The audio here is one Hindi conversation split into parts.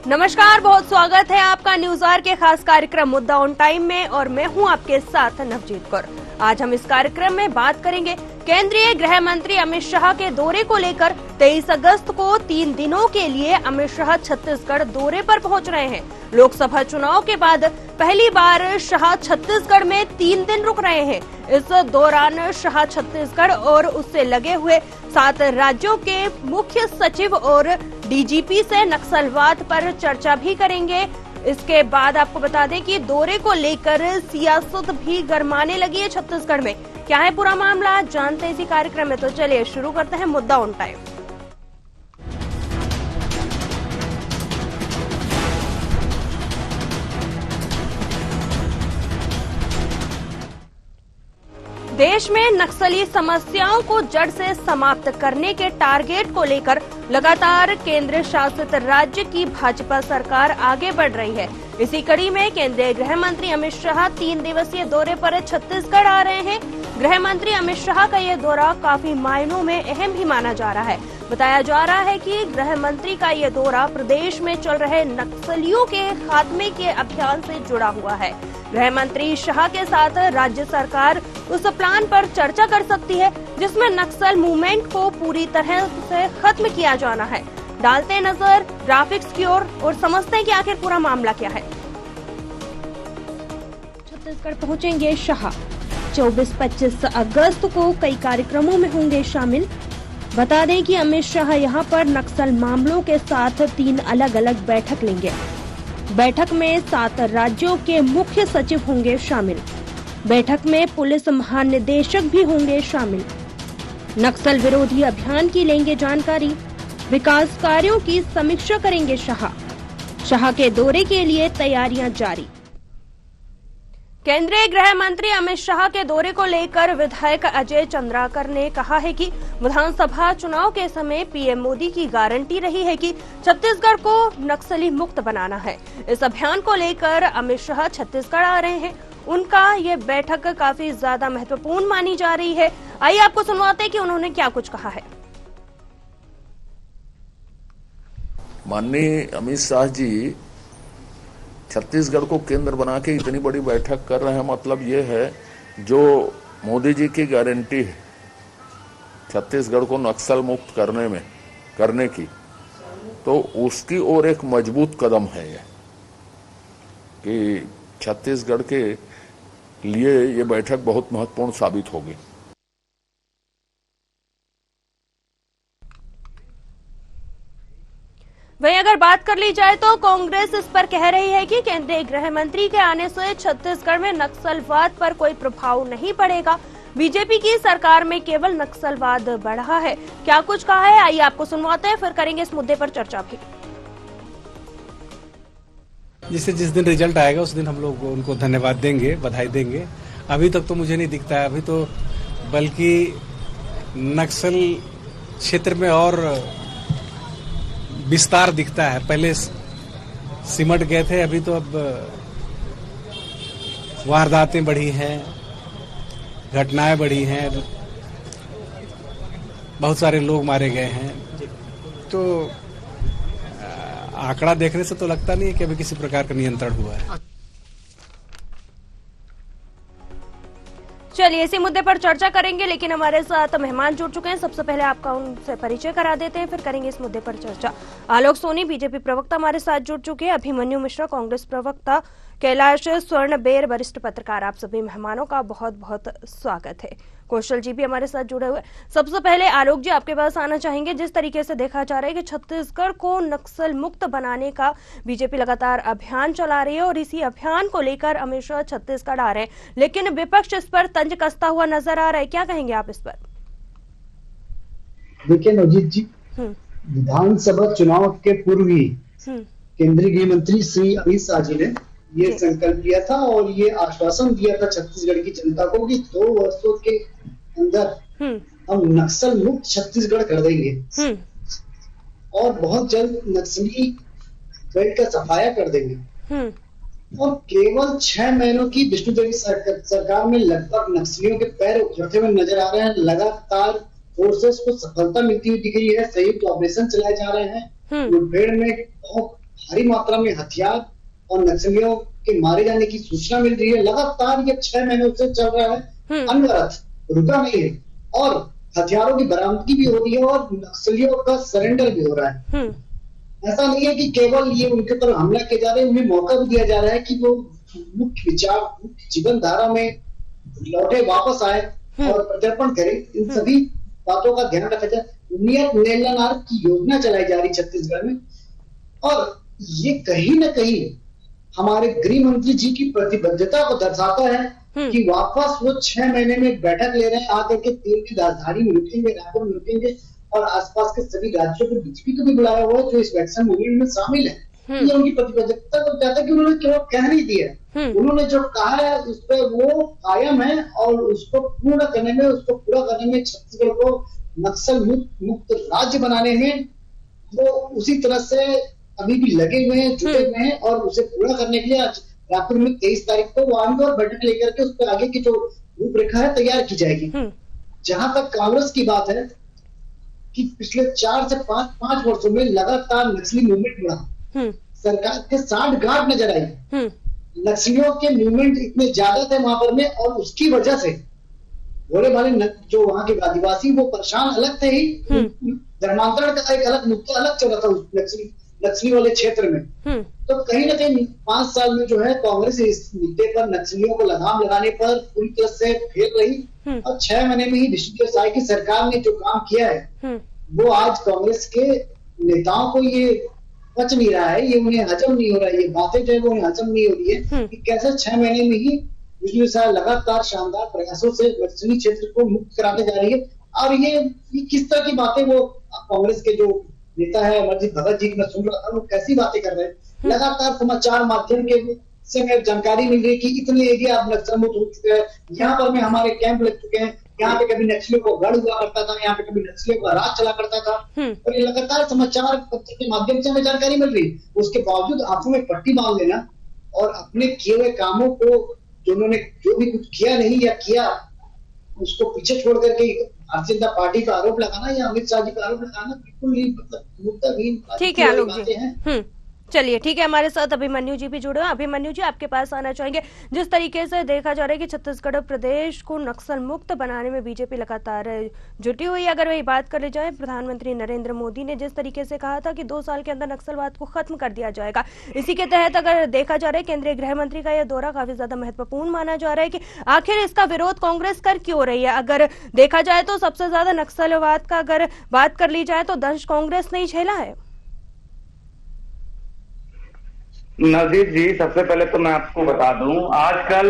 नमस्कार, बहुत स्वागत है आपका न्यूज आवर के खास कार्यक्रम मुद्दा ऑन टाइम में और मैं हूं आपके साथ नवजीत कौर। आज हम इस कार्यक्रम में बात करेंगे केंद्रीय गृह मंत्री अमित शाह के दौरे को लेकर। 23 अगस्त को 3 दिनों के लिए अमित शाह छत्तीसगढ़ दौरे पर पहुंच रहे हैं। लोकसभा चुनाव के बाद पहली बार शाह छत्तीसगढ़ में 3 दिन रुक रहे हैं। इस दौरान शाह छत्तीसगढ़ और उससे लगे हुए 7 राज्यों के मुख्य सचिव और डीजीपी से नक्सलवाद पर चर्चा भी करेंगे। इसके बाद आपको बता दें कि दौरे को लेकर सियासत भी गरमाने लगी है छत्तीसगढ़ में। क्या है पूरा मामला, जानते हैं इसी कार्यक्रम में। तो चलिए शुरू करते हैं मुद्दा ऑन टाइम। देश में नक्सली समस्याओं को जड़ से समाप्त करने के टारगेट को लेकर लगातार केंद्र शासित राज्य की भाजपा सरकार आगे बढ़ रही है। इसी कड़ी में केंद्रीय गृह मंत्री अमित शाह 3 दिवसीय दौरे पर छत्तीसगढ़ आ रहे हैं। गृह मंत्री अमित शाह का ये दौरा काफी मायनों में अहम भी माना जा रहा है। बताया जा रहा है कि गृह मंत्री का ये दौरा प्रदेश में चल रहे नक्सलियों के खात्मे के अभियान से जुड़ा हुआ है। गृह मंत्री शाह के साथ राज्य सरकार उस प्लान पर चर्चा कर सकती है जिसमें नक्सल मूवमेंट को पूरी तरह से खत्म किया जाना है। डालते हैं नजर ग्राफिक्स की ओर और समझते हैं कि आखिर पूरा मामला क्या है। छत्तीसगढ़ पहुंचेंगे शाह। 24-25 अगस्त को कई कार्यक्रमों में होंगे शामिल। बता दें कि अमित शाह यहां पर नक्सल मामलों के साथ 3 अलग अलग बैठक लेंगे। बैठक में 7 राज्यों के मुख्य सचिव होंगे शामिल। बैठक में पुलिस महानिदेशक भी होंगे शामिल। नक्सल विरोधी अभियान की लेंगे जानकारी। विकास कार्यों की समीक्षा करेंगे शाह। शाह के दौरे के लिए तैयारियां जारी। केंद्रीय गृह मंत्री अमित शाह के दौरे को लेकर विधायक अजय चंद्राकर ने कहा है कि विधानसभा चुनाव के समय पीएम मोदी की गारंटी रही है कि छत्तीसगढ़ को नक्सली मुक्त बनाना है। इस अभियान को लेकर अमित शाह छत्तीसगढ़ आ रहे हैं। उनका ये बैठक काफी ज्यादा महत्वपूर्ण मानी जा रही है। आइए आपको सुनवाते हैं कि उन्होंने क्या कुछ कहा है। माननीय अमित शाह जी छत्तीसगढ़ को केंद्र बना के इतनी बड़ी बैठक कर रहे हैं, मतलब ये है जो मोदी जी की गारंटी है छत्तीसगढ़ को नक्सल मुक्त करने की, तो उसकी ओर एक मजबूत कदम है ये कि छत्तीसगढ़ के लिए ये बैठक बहुत महत्वपूर्ण साबित होगी। वहीं अगर बात कर ली जाए तो कांग्रेस इस पर कह रही है कि केंद्रीय गृह मंत्री के आने से छत्तीसगढ़ में नक्सलवाद पर कोई प्रभाव नहीं पड़ेगा। बीजेपी की सरकार में केवल नक्सलवाद बढ़ा है। क्या कुछ कहा है, आइए आपको सुनवाते हैं, फिर करेंगे इस मुद्दे पर चर्चा भी। जिस दिन रिजल्ट आएगा उस दिन हम लोग उनको धन्यवाद देंगे, बधाई देंगे। अभी तक तो मुझे नहीं दिखता है, अभी तो बल्कि नक्सल क्षेत्र में और विस्तार दिखता है। पहले सिमट गए थे, अभी तो अब वारदातें बढ़ी हैं, घटनाएं बढ़ी हैं, बहुत सारे लोग मारे गए हैं। तो आंकड़ा देखने से तो लगता नहीं है कि अभी किसी प्रकार का नियंत्रण हुआ है। चलिए इसी मुद्दे पर चर्चा करेंगे, लेकिन हमारे साथ मेहमान जुड़ चुके हैं। सबसे पहले आपका उनसे परिचय करा देते हैं, फिर करेंगे इस मुद्दे पर चर्चा। आलोक सोनी बीजेपी प्रवक्ता हमारे साथ जुड़ चुके हैं। अभिमन्यु मिश्रा कांग्रेस प्रवक्ता, कैलाश स्वर्णबेर वरिष्ठ पत्रकार। आप सभी मेहमानों का बहुत बहुत स्वागत है। कौशल जी भी हमारे साथ जुड़े हुए। सबसे पहले आलोक जी आपके पास आना चाहेंगे। जिस तरीके से देखा जा रहा है कि छत्तीसगढ़ को नक्सल मुक्त बनाने का बीजेपी लगातार अभियान चला रही है और इसी अभियान को लेकर अमित शाह छत्तीसगढ़ आ रहे हैं, लेकिन विपक्ष इस पर तंज कसता हुआ नजर आ रहा है। क्या कहेंगे आप इस पर? देखिए नवजीत जी, विधानसभा चुनाव के पूर्व ही केंद्रीय गृह मंत्री श्री अमित शाह जी ने ये संकल्प लिया था और ये आश्वासन दिया था छत्तीसगढ़ की जनता को कि 2 वर्षों के अंदर हम नक्सल मुक्त छत्तीसगढ़ कर देंगे और बहुत जल्द नक्सली बेल्ट का सफाया कर देंगे। और केवल 6 महीनों की विष्णुदेवी सरकार में लगभग नक्सलियों के पैर उखड़ते हुए नजर आ रहे हैं। लगातार फोर्सेस को सफलता मिलती हुई दिख रही है। संयुक्त ऑपरेशन चलाए जा रहे हैं। मुठभेड़ में बहुत भारी मात्रा में हथियार और नक्सलियों के मारे जाने की सूचना मिल रही है। लगातार ये 6 महीनों से चल रहा है, अनवरत, रुका नहीं है, और हथियारों की बरामदगी भी हो रही है और नक्सलियों का सरेंडर भी हो रहा है। ऐसा नहीं है कि केवल ये उनके ऊपर हमला किया जा रहा है, उन्हें मौका भी दिया जा रहा है कि वो मुख्य विचार, मुख्य जीवन धारा में लौटे, वापस आए और प्रत्यर्पण करें। इन सभी बातों का ध्यान रखा जाए। नियत नेलनार की योजना चलाई जा रही छत्तीसगढ़ में, और ये कहीं ना कहीं हमारे गृह मंत्री जी की प्रतिबद्धता को दर्शाता है कि वापस वो 6 महीने में बैठक ले रहे हैं, आकर के 3 की राजधानी में रुकेंगे, रायपुर में रुकेंगे, और आसपास के सभी राज्यों के बीजेपी को भी बुलाया हुआ है जो इस वैक्सीन मूवमेंट में शामिल है। ये उनकी प्रतिबद्धता को कहता है कि उन्होंने केवल कह नहीं दिया, उन्होंने जो कहा है उस पर वो कायम है, और उसको पूर्ण करने में, उसको पूरा करने में, छत्तीसगढ़ को नक्सल मुक्त राज्य बनाने में वो उसी तरह से अभी भी लगे हुए हैं, जुटे हुए हैं, और उसे पूरा करने के लिए आज रायपुर में 23 तारीख को वो आएंगे और बैठक लेकर के उस पर आगे की जो रूपरेखा है तैयार की जाएगी। जहां तक कांग्रेस की बात है कि पिछले 4 से 5 वर्षों में लगातार नक्सली मूवमेंट बढ़ा, सरकार के 60 गांठ नजर आई, नक्सलियों के मूवमेंट इतने ज्यादा थे वहां पर में, और उसकी वजह से भोले भाले जो वहां के आदिवासी वो परेशान अलग थे ही, धर्मांतरण का एक अलग मुद्दा अलग चल रहा था उस नक्सली वाले क्षेत्र में। तो कहीं ना कहीं 5 साल में जो है कांग्रेस इस मुद्दे पर, नक्सलियों को लगाम लगाने पर पूरी तरह से फेल रही, और 6 महीने में ही ऋषिकेश साई की सरकार ने जो काम किया है वो आज कांग्रेस के नेताओं को ये पच नहीं रहा है, ये उन्हें हजम नहीं हो रहा है, ये बातें जो है वो उन्हें हजम नहीं हो रही है कि कैसे 6 महीने में ही ऋषिकेश साई लगातार शानदार प्रयासों से नक्सली क्षेत्र को मुक्त कराने जा रही है। और ये किस तरह की बातें वो कांग्रेस के जो नेता है अमरजीत भगत जी की मैं सुन रहा था, वो कैसी बातें कर रहे हैं। लगातार समाचार माध्यम के से हमें जानकारी मिल रही है कि इतने एरिया अब नक्सल मुक्त हो चुके हैं, यहाँ पर में हमारे कैंप लग चुके हैं, यहाँ पे कभी नक्सलियों को गढ़ हुआ करता था, यहाँ पे कभी नक्सलियों का राज चला करता था, और ये लगातार समाचार पत्र के माध्यम से हमें जानकारी मिल रही है। उसके बावजूद आंखों में पट्टी बांध लेना और अपने किए हुए कामों को, जो उन्होंने जो भी कुछ किया नहीं या किया, उसको पीछे छोड़ करके भारतीय जनता पार्टी का आरोप लगाना या अमित शाह जी का आरोप लगाना बिल्कुल ही मतलब मुद्दाहीन। ठीक है आलोक जी, चलिए ठीक है, हमारे साथ अभिमन्यु जी भी जुड़े हैं। अभिमन्यु जी, आपके पास आना चाहेंगे। जिस तरीके से देखा जा रहा है कि छत्तीसगढ़ प्रदेश को नक्सल मुक्त बनाने में बीजेपी लगातार जुटी हुई है। अगर वही बात कर ली जाए, प्रधानमंत्री नरेंद्र मोदी ने जिस तरीके से कहा था कि 2 साल के अंदर नक्सलवाद को खत्म कर दिया जाएगा, इसी के तहत अगर देखा जा रहा है केंद्रीय गृह मंत्री का यह दौरा काफी ज्यादा महत्वपूर्ण माना जा रहा है कि आखिर इसका विरोध कांग्रेस कर क्यों रही है। अगर देखा जाए तो सबसे ज्यादा नक्सलवाद का अगर बात कर ली जाए तो दंश कांग्रेस ने ही झेला है। नजीर जी, सबसे पहले तो मैं आपको बता दूं, आजकल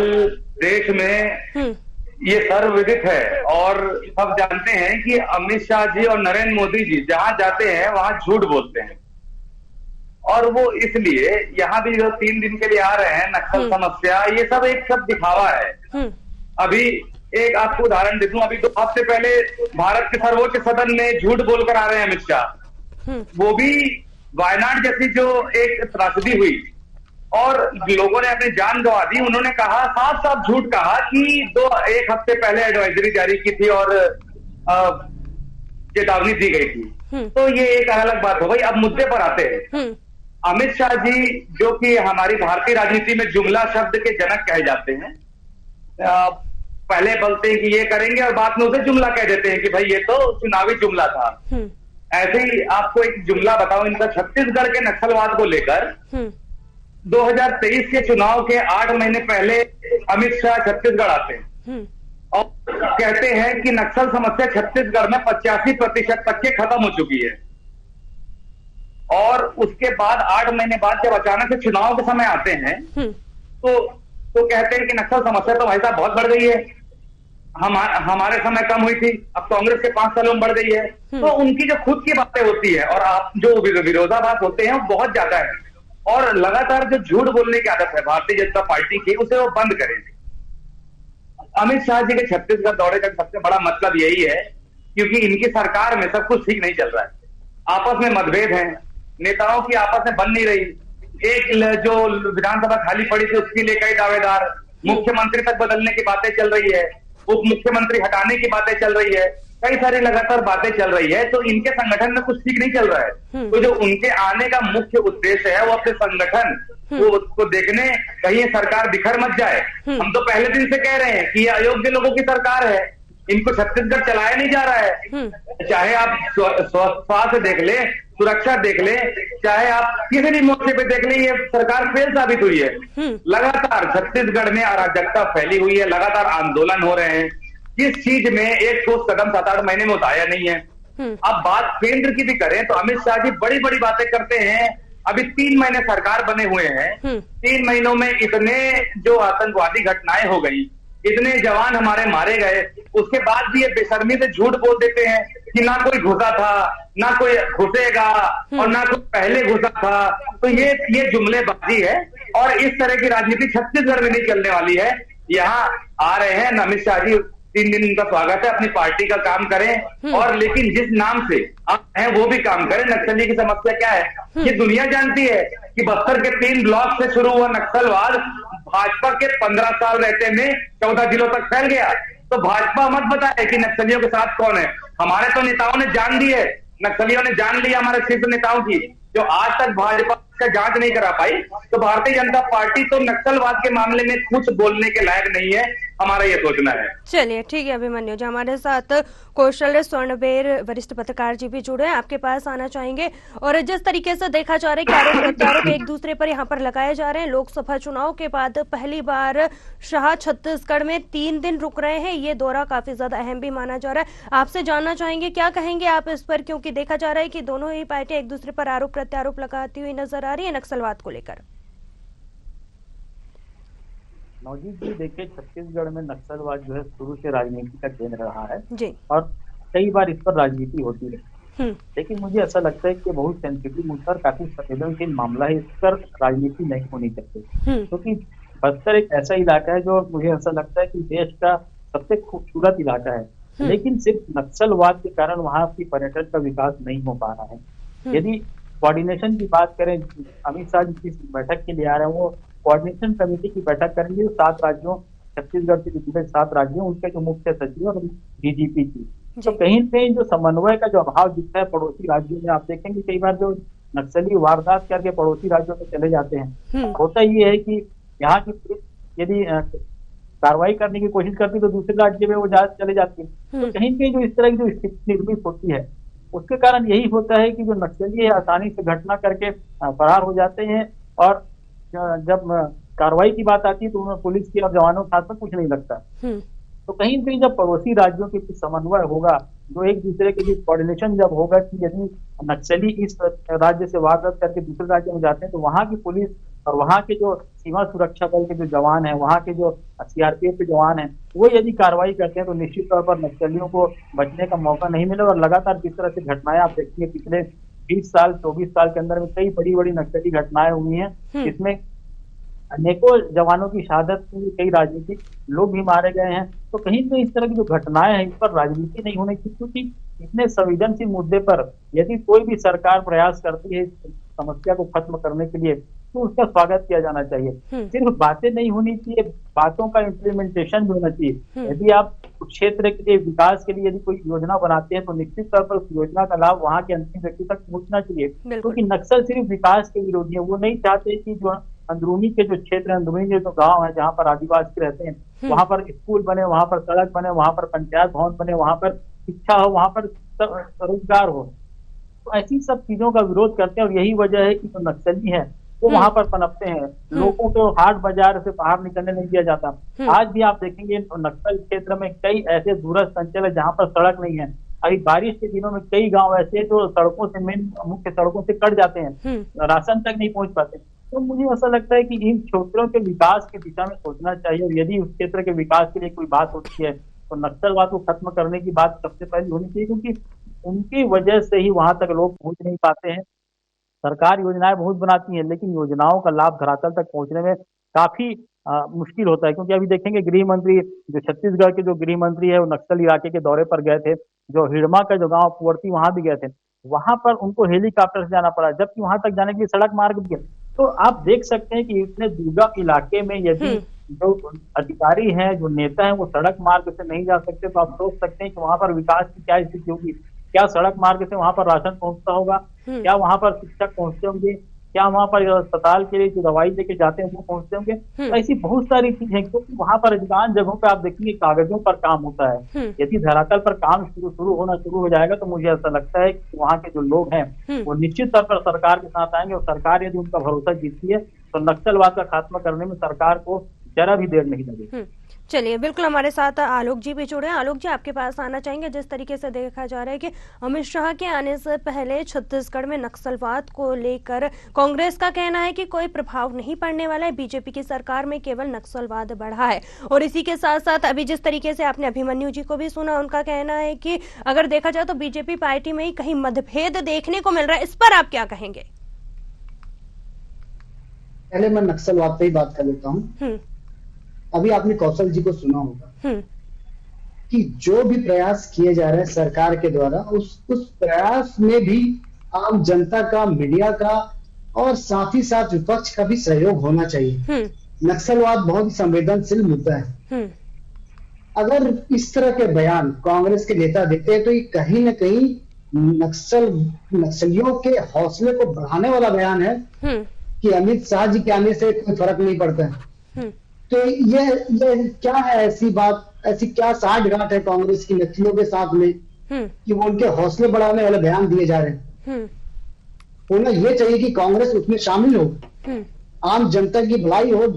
देश में ये सर्वविदित है और सब जानते हैं कि अमित शाह जी और नरेंद्र मोदी जी जहां जाते हैं वहां झूठ बोलते हैं, और वो इसलिए यहाँ भी जो 3 दिन के लिए आ रहे हैं, नक्सल समस्या, ये सब दिखावा है। अभी एक आपको उदाहरण दे दूं, अभी 2 हफ्ते पहले भारत के सर्वोच्च सदन में झूठ बोलकर आ रहे हैं अमित शाह, वो भी वायनाड जैसी जो एक त्रासदी हुई और लोगों ने अपनी जान गंवा दी, उन्होंने कहा, साफ साफ झूठ कहा कि 1 हफ्ते पहले एडवाइजरी जारी की थी और चेतावनी दी गई थी। तो ये एक अलग बात हो गई। अब मुद्दे पर आते हैं। अमित शाह जी, जो कि हमारी भारतीय राजनीति में जुमला शब्द के जनक कहे जाते हैं, पहले बोलते हैं कि ये करेंगे और बाद में उसे जुमला कह देते हैं कि भाई ये तो चुनावी जुमला था। ऐसे ही आपको एक जुमला बताओ इनका, छत्तीसगढ़ के नक्सलवाद को लेकर 2023 के चुनाव के 8 महीने पहले अमित शाह छत्तीसगढ़ आते हैं और कहते हैं कि नक्सल समस्या छत्तीसगढ़ में 85% तक के खत्म हो चुकी है। और उसके बाद 8 महीने बाद जब अचानक से चुनाव के समय आते हैं तो कहते हैं कि नक्सल समस्या तो भाई साहब बहुत बढ़ गई है, हमारे समय कम हुई थी, अब कांग्रेस के 5 सालों में बढ़ गई है। तो उनकी जो खुद की बातें होती है और आप जो विरोधाभास होते हैं वो बहुत ज्यादा है, और लगातार जो झूठ बोलने की आदत है भारतीय जनता पार्टी की, उसे वो बंद करें। अमित शाह जी के छत्तीसगढ़ दौरे का सबसे बड़ा मतलब यही है, क्योंकि इनकी सरकार में सब कुछ ठीक नहीं चल रहा है, आपस में मतभेद हैं, नेताओं की आपस में बन नहीं रही, एक जो विधानसभा खाली पड़ी थी उसके लिए कई दावेदार, मुख्यमंत्री तक बदलने की बातें चल रही है, उप मुख्यमंत्री हटाने की बातें चल रही है, कई सारी लगातार बातें चल रही है, तो इनके संगठन में कुछ ठीक नहीं चल रहा है। तो जो उनके आने का मुख्य उद्देश्य है वो अपने संगठन वो उसको देखने, कहीं ये सरकार बिखर मत जाए। हम तो पहले दिन से कह रहे हैं कि ये अयोग्य लोगों की सरकार है, इनको छत्तीसगढ़ चलाया नहीं जा रहा है। चाहे आप स्वास्थ्य देख ले, सुरक्षा देख ले, चाहे आप किसी भी मोर्चे पे देख ले, ये सरकार फेल साबित हुई है। लगातार छत्तीसगढ़ में अराजकता फैली हुई है, लगातार आंदोलन हो रहे हैं, किस चीज में एक ठोस कदम 7-8 महीने में उठाया नहीं है। अब बात केंद्र की भी करें तो अमित शाह जी बड़ी बड़ी बातें करते हैं। अभी 3 महीने सरकार बने हुए हैं, 3 महीनों में इतने जो आतंकवादी घटनाएं हो गई, इतने जवान हमारे मारे गए, उसके बाद भी ये बेशर्मी से झूठ बोल देते हैं कि ना कोई घुसा था, ना कोई घुसेगा और ना कोई पहले घुसा था। तो ये जुमलेबाजी है और इस तरह की राजनीति छत्तीसगढ़ में नहीं चलने वाली है। यहाँ आ रहे हैं अमित शाह जी, 3 दिन उनका स्वागत है, अपनी पार्टी का काम करें और लेकिन जिस नाम से आप हैं वो भी काम करें। नक्सली की समस्या क्या है ये दुनिया जानती है कि बस्तर के 3 ब्लॉक से शुरू हुआ नक्सलवाद भाजपा के 15 साल रहते में 14 जिलों तक फैल गया। तो भाजपा मत बताए कि नक्सलियों के साथ कौन है। हमारे तो नेताओं ने जान दी है, नक्सलियों ने जान लिया हमारे शीर्ष नेताओं की, जो आज तक भाजपा का जांच नहीं करा पाई। तो भारतीय जनता पार्टी तो नक्सलवाद के मामले में कुछ बोलने के लायक नहीं है, हमारा ये सोचना है। चलिए ठीक है अभिमन्यु जी, हमारे साथ कौशल स्वर्णबेर वरिष्ठ पत्रकार जी भी जुड़े हैं, आपके पास आना चाहेंगे। और जिस तरीके से देखा जा रहा है कि आरोप प्रत्यारोप एक दूसरे पर यहाँ पर लगाए जा रहे हैं, लोकसभा चुनाव के बाद पहली बार शाह छत्तीसगढ़ में 3 दिन रुक रहे हैं, ये दौरा काफी ज्यादा अहम भी माना जा रहा है। आपसे जानना चाहेंगे क्या कहेंगे आप इस पर, क्योंकि देखा जा रहा है कि दोनों ही पार्टियां एक दूसरे पर आरोप प्रत्यारोप लगाती हुई नजर आ रही है नक्सलवाद को लेकर। नवजीत जी देखिए, छत्तीसगढ़ में नक्सलवाद जो है शुरू से राजनीति का केंद्र रहा है जी, और कई बार इस पर राजनीति होती है। लेकिन मुझे ऐसा लगता है कि बहुत सेंसिटिव मुद्दा और काफी संवेदनशील मामला है, इस पर राजनीति नहीं होनी चाहिए। क्योंकि बस्तर एक ऐसा इलाका है जो मुझे ऐसा लगता है कि देश का सबसे खूबसूरत इलाका है, लेकिन सिर्फ नक्सलवाद के कारण वहाँ की पर्यटन का विकास नहीं हो पा रहा है। यदि कोऑर्डिनेशन की बात करें, अमित शाह जी जिस बैठक के लिए आ रहे हैं वो कोऑर्डिनेशन कमेटी की बैठक करेंगे 7 राज्यों, छत्तीसगढ़ से जुड़े 7 राज्यों, उनके जो मुख्य सचिव और डीजीपी की। तो कहीं कहीं जो समन्वय का जो अभाव दिखता है पड़ोसी राज्यों में, आप देखेंगे कई बार जो नक्सली वारदात करके पड़ोसी राज्यों में चले जाते हैं, होता ये है कि यहाँ की पुलिस यदि कार्रवाई करने की कोशिश करती तो दूसरे राज्य में वो चले जाती है। तो कहीं कहीं जो इस तरह की जो स्थिति निर्मित होती है उसके कारण यही होता है कि जो नक्सली है आसानी से घटना करके फरार हो जाते हैं और जब कार्रवाई की बात आती है तो उन्हें पुलिस की और जवानों के हाथ में कुछ नहीं लगता। तो कहीं कहीं जब पड़ोसी राज्यों के बीच समन्वय होगा, जो एक दूसरे के बीच कोऑर्डिनेशन जब होगा कि यदि नक्सली इस राज्य से वारदात करके दूसरे राज्य में जाते हैं तो वहाँ की पुलिस और वहाँ के जो सीमा सुरक्षा बल के जो जवान हैं, वहाँ के जो सीआरपीएफ के जवान हैं, वो यदि कार्रवाई करते हैं तो निश्चित तौर पर नक्सलियों को बचने का मौका नहीं मिलेगा। और लगातार जिस तरह से घटनाएं आप देखिए पिछले 20 साल 24 साल के अंदर में कई बड़ी बड़ी नक्सली घटनाएं हुई हैं, इसमें अनेकों जवानों की शहादत हुई, कई राजनीतिक लोग भी मारे गए हैं। तो कहीं तो इस तरह की जो घटनाएं हैं इस पर राजनीति नहीं होनी चाहिए, क्योंकि इतने संवेदनशील मुद्दे पर यदि कोई भी सरकार प्रयास करती है इस समस्या को खत्म करने के लिए तो उसका स्वागत किया जाना चाहिए। सिर्फ बातें नहीं होनी चाहिए, बातों का इम्प्लीमेंटेशन भी होना चाहिए। यदि आप क्षेत्र के लिए विकास के लिए यदि कोई योजना बनाते हैं तो निश्चित तौर पर उस योजना का लाभ वहाँ के अंतिम व्यक्ति तक पहुंचना चाहिए। क्योंकि नक्सल सिर्फ विकास के विरोधी है, वो नहीं चाहते कि जो अंदरूनी के जो क्षेत्र है, अंदरूनी जो गाँव है जहाँ पर आदिवासी रहते हैं, वहाँ पर स्कूल बने, वहाँ पर सड़क बने, वहाँ पर पंचायत भवन बने, वहाँ पर शिक्षा हो, वहाँ पर रोजगार हो। तो ऐसी सब चीजों का विरोध करते हैं और यही वजह है कि जो नक्सली है वो वहां पर पनपते हैं। लोगों को हाट बाजार से बाहर निकलने नहीं दिया जाता। आज भी आप देखेंगे नक्सल क्षेत्र में कई ऐसे दूरस्थ अंचल है जहाँ पर सड़क नहीं है। अभी बारिश के दिनों में कई गांव ऐसे जो सड़कों से मेन मुख्य सड़कों से कट जाते हैं, राशन तक नहीं पहुंच पाते। तो मुझे ऐसा लगता है कि इन क्षेत्रों के विकास की दिशा में सोचना चाहिए और यदि उस क्षेत्र के विकास के लिए कोई बात होती है तो नक्सलवाद को खत्म करने की बात सबसे पहले होनी चाहिए, क्योंकि उनकी वजह से ही वहां तक लोग पहुंच नहीं पाते हैं। सरकार योजनाएं बहुत बनाती है लेकिन योजनाओं का लाभ धरातल तक पहुंचने में काफी मुश्किल होता है। क्योंकि अभी देखेंगे गृह मंत्री जो छत्तीसगढ़ के जो गृह मंत्री है वो नक्सल इलाके के दौरे पर गए थे, जो हिड़मा का जो गांव पुवर्ती वहां भी गए थे, वहां पर उनको हेलीकॉप्टर से जाना पड़ा, जबकि वहां तक जाने के लिए सड़क मार्ग भी है। तो आप देख सकते हैं कि इतने दुर्गम इलाके में यदि जो अधिकारी हैं, जो नेता हैं, वो सड़क मार्ग से नहीं जा सकते, तो आप सोच सकते हैं कि वहां पर विकास की क्या स्थिति होगी। क्या सड़क मार्ग से वहां पर राशन पहुंचता होगा? क्या वहां पर शिक्षक पहुंचते होंगे? क्या वहां पर अस्पताल के लिए जो दवाई लेके जाते हैं वो पहुंचते होंगे? तो ऐसी बहुत सारी चीजें, क्योंकि वहां पर अधिकांश जगहों पे आप देखेंगे कागजों पर काम होता है। यदि धरातल पर काम शुरू हो जाएगा तो मुझे ऐसा लगता है कि वहाँ के जो लोग हैं वो निश्चित तौर पर सरकार के साथ आएंगे, और सरकार यदि उनका भरोसा जीतती है तो नक्सलवाद का खात्मा करने में सरकार को जरा भी देर नहीं लगेगी। चलिए, बिल्कुल हमारे साथ आलोक जी भी जुड़े हैं। आलोक जी, आपके पास आना चाहेंगे। जिस तरीके से देखा जा रहा है कि अमित शाह के आने से पहले छत्तीसगढ़ में नक्सलवाद को लेकर कांग्रेस का कहना है कि कोई प्रभाव नहीं पड़ने वाला है, बीजेपी की सरकार में केवल नक्सलवाद बढ़ा है। और इसी के साथ साथ अभी जिस तरीके से आपने अभिमन्यु जी को भी सुना, उनका कहना है कि अगर देखा जाए तो बीजेपी पार्टी में ही कहीं मतभेद देखने को मिल रहा है। इस पर आप क्या कहेंगे? पहले मैं नक्सलवाद पे ही बात कर लेता हूँ। अभी आपने कौशल जी को सुना होगा कि जो भी प्रयास किए जा रहे हैं सरकार के द्वारा, उस प्रयास में भी आम जनता का, मीडिया का और साथ ही साथ विपक्ष का भी सहयोग होना चाहिए। नक्सलवाद बहुत ही संवेदनशील मुद्दा है। अगर इस तरह के बयान कांग्रेस के नेता देते हैं तो ये कहीं न कहीं नक्सलियों के हौसले को बढ़ाने वाला बयान है कि अमित शाह जी के आने से कोई फर्क नहीं पड़ता है। तो ये क्या है ऐसी बात, ऐसी क्या साठगांठ है कांग्रेस की नक्सलियों के साथ में कि वो उनके हौसले बढ़ाने वाले बयान दिए जा रहे हैं? उन्हें ये चाहिए कि कांग्रेस उसमें शामिल हो, आम जनता की भलाई हो।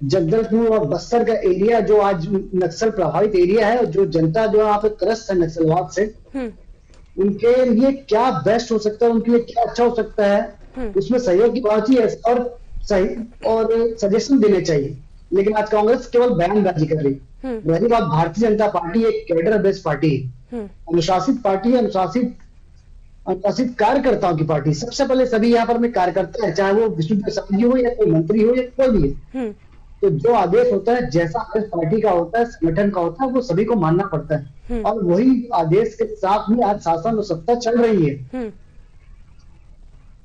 जगदलपुर और बस्तर का एरिया जो आज नक्सल प्रभावित एरिया है, जो जनता जो यहाँ पे त्रस्त है नक्सलवाद से, उनके लिए क्या बेस्ट हो सकता है, उनके लिए क्या अच्छा हो सकता है, उसमें सहयोग की बात ही है और सजेशन देने चाहिए। लेकिन आज कांग्रेस केवल बयानबाजी कर रही। पहली बात, भारतीय जनता पार्टी एक कैडर बेस्ड पार्टी है, अनुशासित पार्टी है, अनुशासित कार्यकर्ताओं की पार्टी। सबसे पहले सभी यहाँ पर में कार्यकर्ता है, चाहे वो विष्णु प्रसाद जी हो या कोई मंत्री हो या कोई भी है। तो जो आदेश होता है, जैसा आदेश पार्टी का होता है, संगठन का होता है, वो सभी को मानना पड़ता है। और वही आदेश के साथ में आज शासन और सत्ता चल रही है,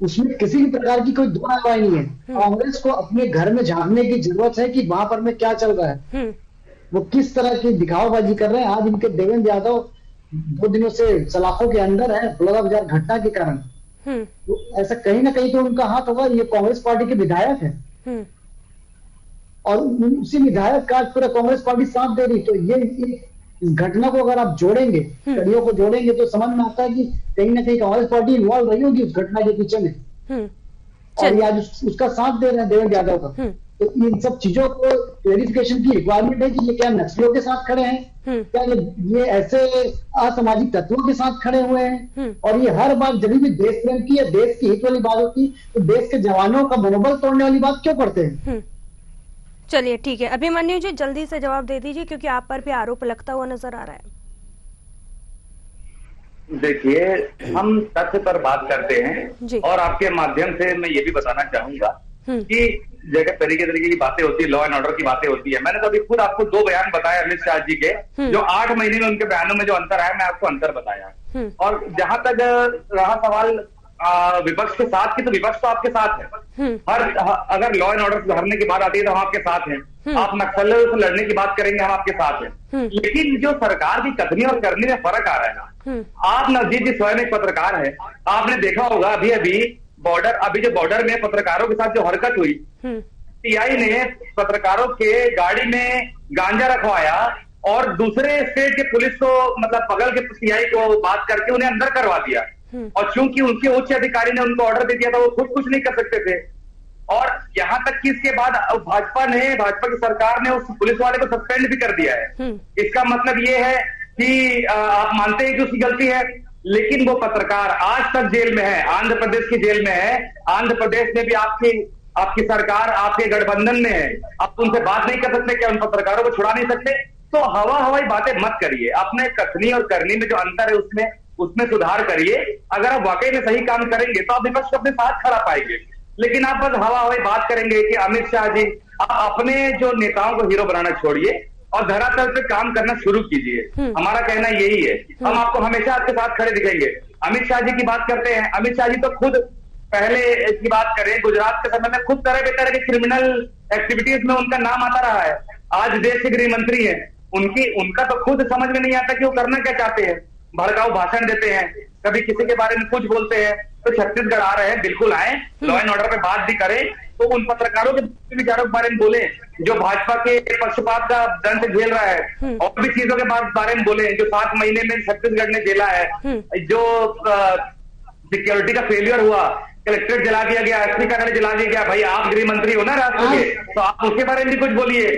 उसमें किसी भी प्रकार की कोई दो राय नहीं है। कांग्रेस को अपने घर में झांकने की जरूरत है कि वहां पर में क्या चल रहा है, वो किस तरह की दिखावाबाजी कर रहे हैं। आज इनके देवेंद्र यादव 2 दिनों से सलाखों के अंदर है बलौदाबाजार घटना के कारण। तो ऐसा कहीं ना कहीं तो उनका हाथ होगा। ये कांग्रेस पार्टी के विधायक है और उसी विधायक का पूरा कांग्रेस पार्टी साथ दे रही। तो ये इस घटना को अगर आप जोड़ेंगे, कड़ियों को जोड़ेंगे, तो समझ में आता है कि कहीं ना कहीं कांग्रेस पार्टी इन्वॉल्व रही होगी उस घटना के पीछे में, और ये आज उसका साथ दे रहे हैं देवेंद्र यादव का। तो इन सब चीजों को क्लेरिफिकेशन की रिक्वायरमेंट है कि ये क्या नक्सलियों के साथ खड़े हैं, क्या ये ऐसे असामाजिक तत्वों के साथ खड़े हुए हैं। और ये हर बार जब भी देश प्रेम की या देश की हित वाली बात होती तो देश के जवानों का मनोबल तोड़ने वाली बात क्यों करते हैं? चलिए ठीक है, अभिमन्यु जी जल्दी से जवाब दे दीजिए क्योंकि आप पर भी आरोप लगता हुआ नजर आ रहा है। देखिए, हम तथ्य पर बात करते हैं और आपके माध्यम से मैं ये भी बताना चाहूंगा कि जगह तरीके की बातें होती है, लॉ एंड ऑर्डर की बातें होती है। मैंने तो अभी खुद आपको 2 बयान बताए अमित शाह जी के, जो 8 महीने में उनके बयानों में जो अंतर आया, मैं आपको अंतर बताया। और जहां तक रहा सवाल विपक्ष के साथ की, तो विपक्ष तो आपके साथ है। अगर लॉ एंड ऑर्डर सुधारने की बात आती है तो हम आपके साथ हैं। आप नक्सलियों से लड़ने की बात करेंगे, हम आपके साथ हैं। लेकिन जो सरकार की कथनी और करनी में फर्क आ रहा है ना, आप नवजीत जी स्वयं एक पत्रकार है, आपने देखा होगा अभी जो बॉर्डर में पत्रकारों के साथ जो हरकत हुई, टीआई ने पत्रकारों के गाड़ी में गांजा रखवाया और दूसरे स्टेट के पुलिस को, मतलब बगल के टीआई को बात करके उन्हें अंदर करवा दिया। और चूंकि उनके उच्च अधिकारी ने उनको ऑर्डर दे दिया था, वो खुद कुछ नहीं कर सकते थे। और यहां तक कि इसके बाद भाजपा की सरकार ने उस पुलिस वाले को सस्पेंड भी कर दिया है। इसका मतलब ये है कि आप मानते हैं कि उसकी गलती है, लेकिन वो पत्रकार आज तक जेल में है, आंध्र प्रदेश की जेल में है। आंध्र प्रदेश में भी आपकी सरकार आपके गठबंधन में है, आप उनसे बात नहीं कर सकते, क्या उन पत्रकारों को छुड़ा नहीं सकते? तो हवाई बातें मत करिए, अपने कथनी और करनी में जो अंतर है उसमें सुधार करिए। अगर आप वाकई में सही काम करेंगे तो आप विपक्ष को अपने साथ खड़ा पाएंगे। लेकिन आप बस हवाई बात करेंगे कि अमित शाह जी, आप अपने जो नेताओं को हीरो बनाना छोड़िए और धरातल पे काम करना शुरू कीजिए। हमारा कहना यही है, हम आपको हमेशा आपके साथ खड़े दिखेंगे। अमित शाह जी की बात करते हैं, अमित शाह जी तो खुद पहले की बात करें, गुजरात के समय में खुद तरह के क्रिमिनल एक्टिविटीज में उनका नाम आता रहा है। आज देश के गृह मंत्री हैं, उनका तो खुद समझ में नहीं आता कि वो करना क्या चाहते हैं। भड़काऊ भाषण देते हैं, कभी किसी के बारे में कुछ बोलते हैं। तो छत्तीसगढ़ आ रहे हैं, बिल्कुल आए, लॉ एंड ऑर्डर पे बात भी करें, तो उन पत्रकारों के विचारों के बारे में बोले जो भाजपा के पक्षपात का दंड झेल रहा है, और भी चीजों के बारे में बोले जो 7 महीने में छत्तीसगढ़ ने झेला है, जो सिक्योरिटी का फेलियर हुआ, कलेक्ट्रेट जला दिया गया, एसपी कार्यालय जला दिया गया। भाई आप गृह मंत्री हो ना राष्ट्र के, तो आप उसके बारे में भी कुछ बोलिए।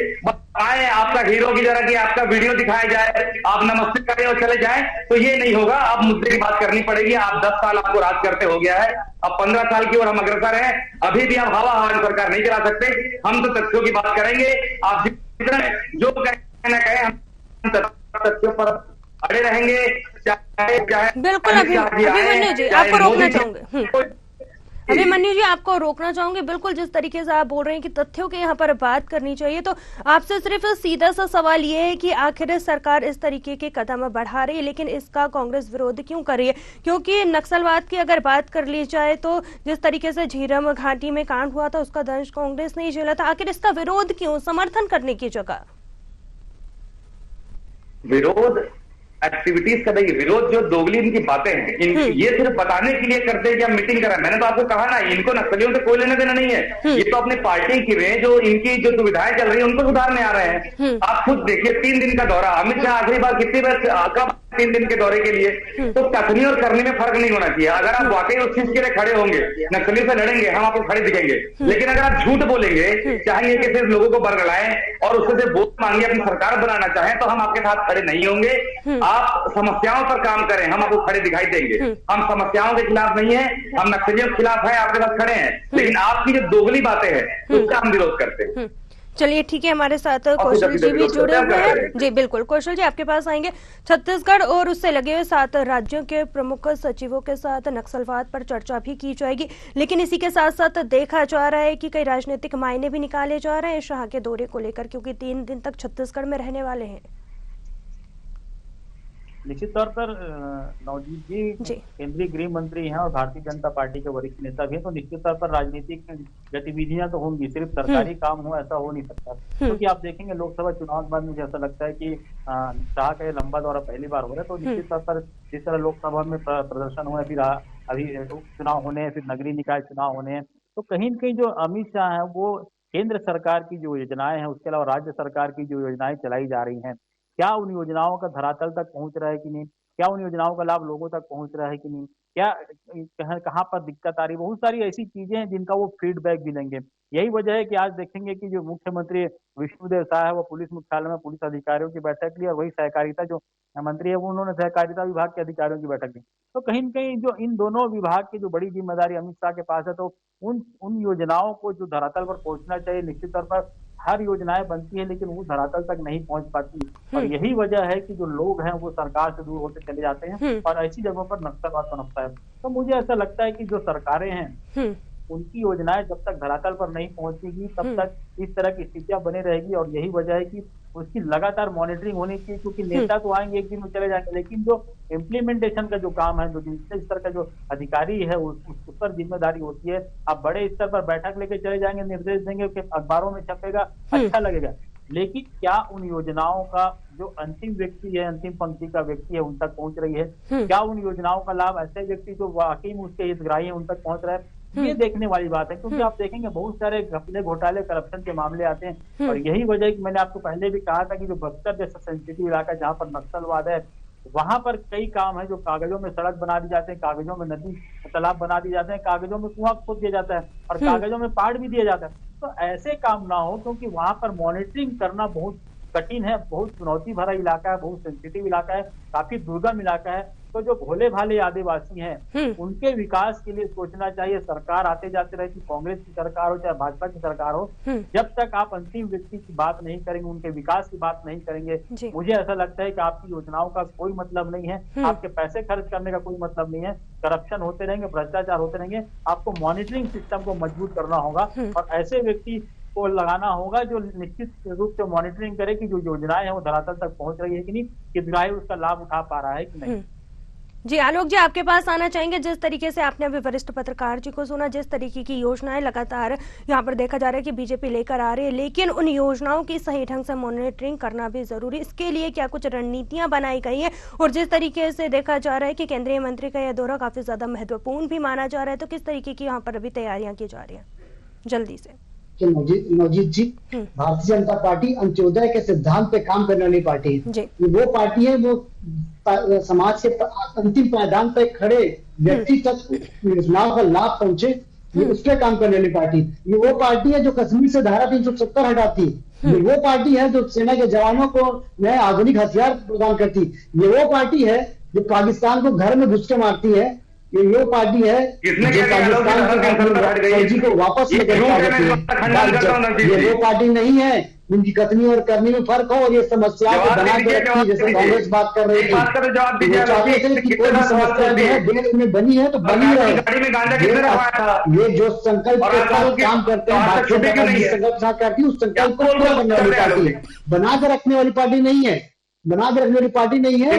आए आपका हीरो की तरह की आपका वीडियो दिखाया जाए, आप नमस्ते करें और चले जाएं, तो ये नहीं होगा। अब मुद्दे की बात करनी पड़ेगी। आप 10 साल आपको राज करते हो गया है, अब 15 साल की ओर हम अग्रसर हैं। अभी भी आप हवा हवान सरकार नहीं चला सकते। हम तो तथ्यों की बात करेंगे। आप जो कहना कहें, हम तथ्यों पर अड़े रहेंगे। बिल्कुल अभिमन्यु जी, आपको रोकना चाहूंगे। अभिमन्यु जी, आपको रोकना चाहूंगे। बिल्कुल जिस तरीके से आप बोल रहे हैं कि तथ्यों के यहाँ पर बात करनी चाहिए, तो आपसे सिर्फ सीधा सा सवाल ये है कि आखिर सरकार इस तरीके के कदम बढ़ा रही है, लेकिन इसका कांग्रेस विरोध क्यों कर रही है? क्योंकि नक्सलवाद की अगर बात कर ली जाए तो जिस तरीके से झीरम घाटी में कांड हुआ था उसका दंश कांग्रेस ने झेला था। आखिर इसका विरोध क्यों, समर्थन करने की जगह? विरोध एक्टिविटीज का देखिए, विरोध जो दोगली इनकी बातें हैं, ये सिर्फ बताने के लिए करते हैं कि हम मीटिंग करें। मैंने तो आपको कहा ना, इनको नक्सलियों से कोई लेना देना नहीं है। ये तो अपनी पार्टी की में जो इनकी जो दुविधाएं चल रही है उनको सुधारने आ रहे हैं। आप खुद देखिए, 3 दिन का दौरा, अमित शाह आखिरी बार कितनी बार कब 3 दिन के दौरे के लिए, तो कथनी और करने में फर्क नहीं होना चाहिए। अगर आप वाकई उस चीज के लिए खड़े होंगे, नक्सलियों से लड़ेंगे, हम आपको खड़े दिखेंगे। लेकिन अगर आप झूठ बोलेंगे, चाहेंगे कि सिर्फ लोगों को बरगलाएं और उससे से वोट मांगे अपनी सरकार बनाना चाहें, तो हम आपके साथ खड़े नहीं होंगे। आप समस्याओं पर काम करें, हम आपको खड़े दिखाई देंगे। हम समस्याओं के खिलाफ नहीं है, हम नक्सलियों के खिलाफ है, आपके साथ खड़े हैं। लेकिन आपकी जो दोगली बातें हैं उसका हम विरोध करते हैं। चलिए ठीक है, हमारे साथ कौशल जी भी जुड़े हुए हैं। जी बिल्कुल, कौशल जी आपके पास आएंगे। छत्तीसगढ़ और उससे लगे हुए 7 राज्यों के प्रमुख सचिवों के साथ नक्सलवाद पर चर्चा भी की जाएगी, लेकिन इसी के साथ साथ देखा जा रहा है कि कई राजनीतिक मायने भी निकाले जा रहे हैं शाह के दौरे को लेकर, क्योंकि 3 दिन तक छत्तीसगढ़ में रहने वाले हैं। निश्चित तौर पर नवजीत जी केंद्रीय गृह मंत्री हैं और भारतीय जनता पार्टी के वरिष्ठ नेता भी हैं, तो निश्चित तौर पर राजनीतिक गतिविधियां तो होंगी, सिर्फ सरकारी काम हो ऐसा हो नहीं सकता। क्योंकि आप देखेंगे लोकसभा चुनाव के बाद मुझे ऐसा लगता है कि शाह का लंबा दौरा पहली बार हो रहा है, तो निश्चित तौर पर जिस तरह लोकसभा में प्रदर्शन हुआ, फिर अभी चुनाव होने हैं, फिर नगरीय निकाय चुनाव होने हैं, तो कहीं न कहीं जो अमित शाह है वो केंद्र सरकार की जो योजनाएं हैं, उसके अलावा राज्य सरकार की जो योजनाएं चलाई जा रही हैं, क्या उन योजनाओं का धरातल तक पहुंच रहा है कि नहीं, क्या उन योजनाओं का लाभ लोगों तक पहुंच रहा है कि नहीं, क्या कहाँ पर दिक्कत आ रही है, बहुत सारी ऐसी चीजें हैं जिनका वो फीडबैक भी लेंगे। यही वजह है कि आज देखेंगे कि जो मुख्यमंत्री विष्णुदेव साय है वो पुलिस मुख्यालय में पुलिस अधिकारियों की बैठक ली, और वही सहकारिता जो मंत्री है वो उन्होंने सहकारिता विभाग के अधिकारियों की बैठक ली। तो कहीं न कहीं जो इन दोनों विभाग की जो बड़ी जिम्मेदारी अमित शाह के पास है, तो उन योजनाओं को जो धरातल पर पहुंचना चाहिए, निश्चित तौर पर हर योजनाएं बनती है लेकिन वो धरातल तक नहीं पहुंच पाती, और यही वजह है कि जो लोग हैं वो सरकार से दूर होते चले जाते हैं और ऐसी जगहों पर नक्सलवाद पनपता है। तो मुझे ऐसा लगता है कि जो सरकारें हैं उनकी योजनाएं जब तक धरातल पर नहीं पहुंचेगी तब तक इस तरह की स्थितियां बनी रहेगी, और यही वजह है कि उसकी लगातार मॉनिटरिंग होनी चाहिए। क्योंकि नेता तो आएंगे, एक दिन में चले जाएंगे, लेकिन जो इम्प्लीमेंटेशन का जो काम है, जो निचले स्तर का जो अधिकारी है उस पर जिम्मेदारी होती है। आप बड़े स्तर पर बैठक लेके चले जाएंगे, निर्देश देंगे, अखबारों में छपेगा, अच्छा लगेगा, लेकिन क्या उन योजनाओं का जो अंतिम व्यक्ति है, अंतिम पंक्ति का व्यक्ति है, उन तक पहुंच रही है? क्या उन योजनाओं का लाभ ऐसे व्यक्ति जो वाकई में उसके हितग्राही है उन तक पहुंच रहा है? ये देखने वाली बात है। क्योंकि आप देखेंगे बहुत सारे घपले, घोटाले, करप्शन के मामले आते हैं, और यही वजह है कि मैंने आपको पहले भी कहा था कि जो बस्तर जैसा सेंसिटिव इलाका जहाँ पर नक्सलवाद है, वहां पर कई काम है जो कागजों में सड़क बना दी जाते हैं, कागजों में नदी तालाब बना दी जाते हैं, कागजों में कुआं खोद दिया जाता है और कागजों में पहाड़ भी दिया जाता है। तो ऐसे काम ना हो, क्योंकि वहां पर मॉनिटरिंग करना बहुत कठिन है, बहुत चुनौती भरा इलाका है, बहुत सेंसिटिव इलाका है, काफी दुर्गम इलाका है। तो जो भोले भाले आदिवासी हैं उनके विकास के लिए सोचना चाहिए। सरकार आते जाते रहे, कांग्रेस की सरकार हो चाहे भाजपा की सरकार हो, जब तक आप अंतिम व्यक्ति की बात नहीं करेंगे, उनके विकास की बात नहीं करेंगे, मुझे ऐसा लगता है कि आपकी योजनाओं का कोई मतलब नहीं है, आपके पैसे खर्च करने का कोई मतलब नहीं है। करप्शन होते रहेंगे, भ्रष्टाचार होते रहेंगे। आपको मॉनिटरिंग सिस्टम को मजबूत करना होगा और ऐसे व्यक्ति को लगाना होगा जो निश्चित रूप से मॉनिटरिंग करे कि जो योजनाएं हैं वो धरातल तक पहुंच रही है कि नहीं, हितग्राही उसका लाभ उठा पा रहा है कि नहीं। जी आलोक जी, आपके पास आना चाहेंगे। जिस तरीके से आपने अभी वरिष्ठ पत्रकार जी को सुना, जिस तरीके की योजनाएं लगातार यहाँ पर देखा जा रहा है कि बीजेपी लेकर आ रही है, लेकिन उन योजनाओं की सही ढंग से मॉनिटरिंग करना भी जरूरी, इसके लिए क्या कुछ रणनीतियां बनाई गई है? और जिस तरीके से देखा जा रहा है कि केंद्रीय मंत्री का यह दौरा काफी ज्यादा महत्वपूर्ण भी माना जा रहा है, तो किस तरीके की यहाँ पर अभी तैयारियां की जा रही है जल्दी से? नवजीत जी, भारतीय जनता पार्टी अंत्योदय के सिद्धांत पे काम करने वाली पार्टी है। वो पार्टी है वो समाज के अंतिम पायदान पर खड़े व्यक्ति तक योजनाओं का लाभ पहुंचे, ये उस पर काम करने वाली पार्टी। ये वो पार्टी है जो कश्मीर से धारा 370 हटाती। ये वो पार्टी है जो सेना के जवानों को नए आधुनिक हथियार प्रदान करती। ये वो पार्टी है जो पाकिस्तान को घर में घुस के मारती है। ये वो पार्टी है जो पाकिस्तान के फौजी को वापस लेकर है। ये वो पार्टी नहीं है जिनकी कथनी और करनी में फर्क हो और ये समस्याओं को बना के रखती है, जैसे कांग्रेस बात कर रही थी। वो चाहते थे कि कोई भी समस्या जो है देश में बनी है तो बनी रहे। ये जो संकल्प के साथ काम करते हैं, भारतीय जनता पार्टी संकल्प साथ करती है, उस संकल्प को पूरा करने वाली पार्टी है, बना के रखने वाली पार्टी नहीं है। बना के रखने वाली पार्टी नहीं है,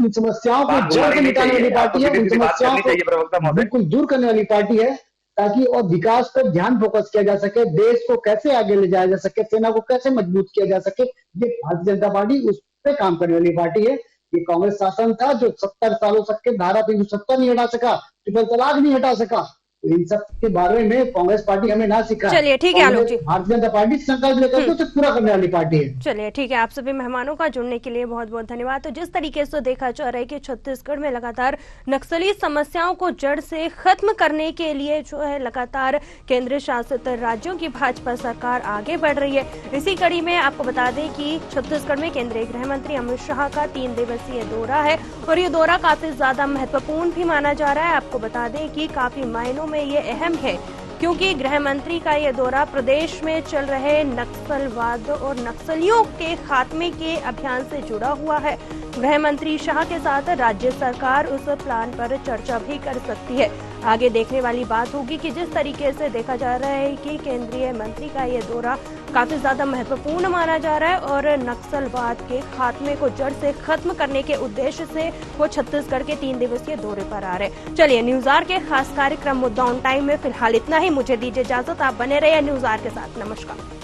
उन समस्याओं को जड़ से निकालने वाली पार्टी है, उन समस्याओं को बिल्कुल दूर करने वाली पार्टी है, ताकि और विकास पर ध्यान फोकस किया जा सके, देश को कैसे आगे ले जाया जा सके, सेना को कैसे मजबूत किया जा सके। ये भारतीय जनता पार्टी उस पर काम करने वाली पार्टी है। ये कांग्रेस शासन था जो 70 सालों तक के धारा 370 नहीं हटा सका, ट्रिपल तलाक नहीं हटा सका। इन सब के बारे में कांग्रेस पार्टी हमें ना सिखा। चलिए ठीक है आलोक जी, भारतीय जनता पार्टी संकल्प लेकर उसे पूरा करने वाली पार्टी है। चलिए ठीक है, आप सभी मेहमानों का जुड़ने के लिए बहुत बहुत धन्यवाद। तो जिस तरीके से देखा जा रहा है कि छत्तीसगढ़ में लगातार नक्सली समस्याओं को जड़ से खत्म करने के लिए जो है लगातार केंद्र शासित राज्यों की भाजपा सरकार आगे बढ़ रही है। इसी कड़ी में आपको बता दें कि छत्तीसगढ़ में केंद्रीय गृह मंत्री अमित शाह का 3 दिवसीय दौरा है और ये दौरा काफी ज्यादा महत्वपूर्ण भी माना जा रहा है। आपको बता दें कि काफी मायनों में ये अहम है, क्योंकि गृह मंत्री का ये दौरा प्रदेश में चल रहे नक्सलवाद और नक्सलियों के खात्मे के अभियान से जुड़ा हुआ है। गृह मंत्री शाह के साथ राज्य सरकार उस प्लान पर चर्चा भी कर सकती है। आगे देखने वाली बात होगी कि जिस तरीके से देखा जा रहा है कि केंद्रीय मंत्री का ये दौरा काफी ज्यादा महत्वपूर्ण माना जा रहा है और नक्सलवाद के खात्मे को जड़ से खत्म करने के उद्देश्य से वो छत्तीसगढ़ के 3 दिवसीय दौरे पर आ रहे हैं। चलिए, न्यूज आवर के खास कार्यक्रम मुद्दा ऑन टाइम में फिलहाल इतना ही। मुझे दीजिए इजाजत, आप बने रहिए न्यूज आवर के साथ। नमस्कार।